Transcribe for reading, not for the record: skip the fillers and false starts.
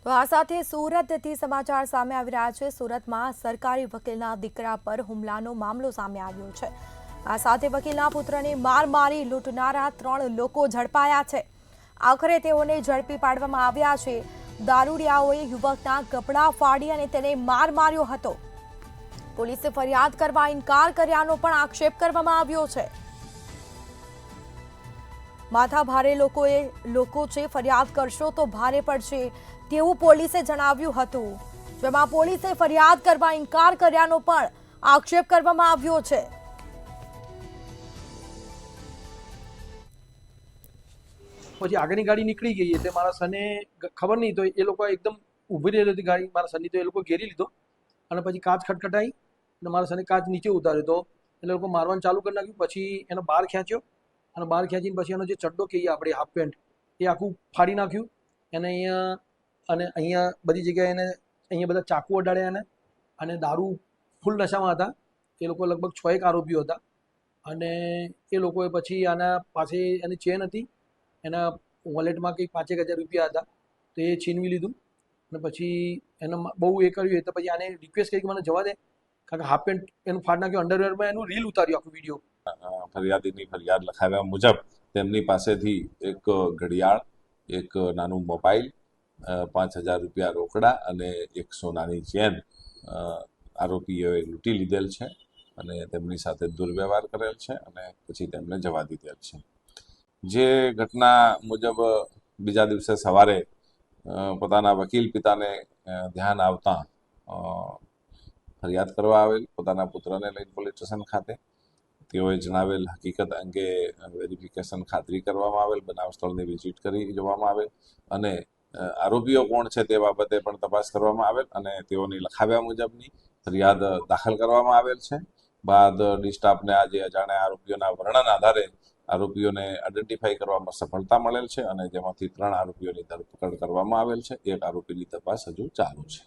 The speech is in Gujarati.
તો આ સાથે સુરતથી સમાચાર સામે આવી રહ્યા છે। સુરતમાં સરકારી વકીલના દીકરા પર હુમલાનો મામલો સામે આવ્યો છે। આ સાથે વકીલના પુત્રને માર મારી લૂંટનારા 3 લોકો ઝડપાયા છે। આખરે તેઓને ઝડપી પાડવામાં આવ્યા છે। દારૂડિયાઓએ યુવકના કપડાં ફાડી અને તેને માર માર્યો હતો। પોલીસે ફરિયાદ કરવા ઇનકાર કર્યાનો પણ આક્ષેપ કરવામાં આવ્યો છે। માથા ભારે લોકો છે, ફરિયાદ કરશો તો ભારે પડશે તેવું પોલીસે જણાવ્યું હતું, જેમાં પોલીસે ફરિયાદ કરવા ઇનકાર કર્યાનો પણ આક્ષેપ કરવામાં આવ્યો છે। પછી આગળની ગાડી નીકળી ગઈ એટલે મારા સને ખબર નહીં, તો એ લોકો એકદમ ઊભી રહેલી હતી ગાડી, મારા સનની, તો એ લોકો ઘેરી લીધો અને પછી કાચ ખટખટાઈ અને મારા સને કાચ નીચે ઉતાર્યો, તો એ લોકો મારવાનું ચાલુ કરી નાખ્યું। પછી એનો બહાર ખેંચ્યો અને બહાર ખેંચીને પછી એનો જે ચડ્ડો કહીએ આપણે, હાફ પેન્ટ, એ આખું ફાડી નાખ્યું એને અહીંયા, અને અહીંયા બધી જગ્યાએ એને અહીંયા બધા ચાકુ અડાડ્યા એને, અને દારૂ ફૂલ નશામાં હતા। એ લોકો લગભગ 6 એક આરોપીઓ હતા અને એ લોકોએ પછી આના પાસે એની ચેન હતી, એના વોલેટમાં કંઈક 5,000 રૂપિયા હતા, તો એ છીનવી લીધું અને પછી એને બહુ એ કર્યું એટલે પછી આને રિક્વેસ્ટ કરી કે મને જવા દે, કારણ કે હાફ પેન્ટ એનું ફાડ નાખ્યું, અંડરવેરમાં એનું રીલ ઉતાર્યું, આખું વિડીયો। ફરિયાદીની ફરિયાદ લખાવ્યા મુજબ તેમની પાસેથી એક ઘડિયાળ, એક નાનું મોબાઈલ, 5,000 રૂપિયા રોકડા અને એક સોનાની ચેન આરોપીઓએ લૂંટી લીધેલ છે અને તેમની સાથે દુર્વ્યવહાર કરેલ છે અને પછી તેમને જવા દીધેલ છે। જે ઘટના મુજબ બીજા દિવસે સવારે પોતાના વકીલ પિતાને ધ્યાન આવતા ફરિયાદ કરવા આવેલ પોતાના પુત્રને લઈને પોલીસ સ્ટેશન ખાતે। તેઓએ જણાવેલ હકીકત અંગે વેરિફિકેશન ખાતરી કરવામાં આવેલ, બનાવ સ્થળની વિઝિટ કરી જોવામાં આવેલ અને આરોપીઓ કોણ છે તે બાબતે પણ તપાસ કરવામાં આવેલ અને તેઓની લખાવ્યા મુજબની ફરિયાદ દાખલ કરવામાં આવેલ છે। બાદ ડી સ્ટાફને આજે અજાણ્યા આરોપીઓના વર્ણન આધારે આરોપીઓને આઈડેન્ટિફાઈ કરવામાં સફળતા મળેલ છે અને જેમાંથી 3 આરોપીઓની ધરપકડ કરવામાં આવેલ છે। 1 આરોપીની તપાસ હજુ ચાલુ છે।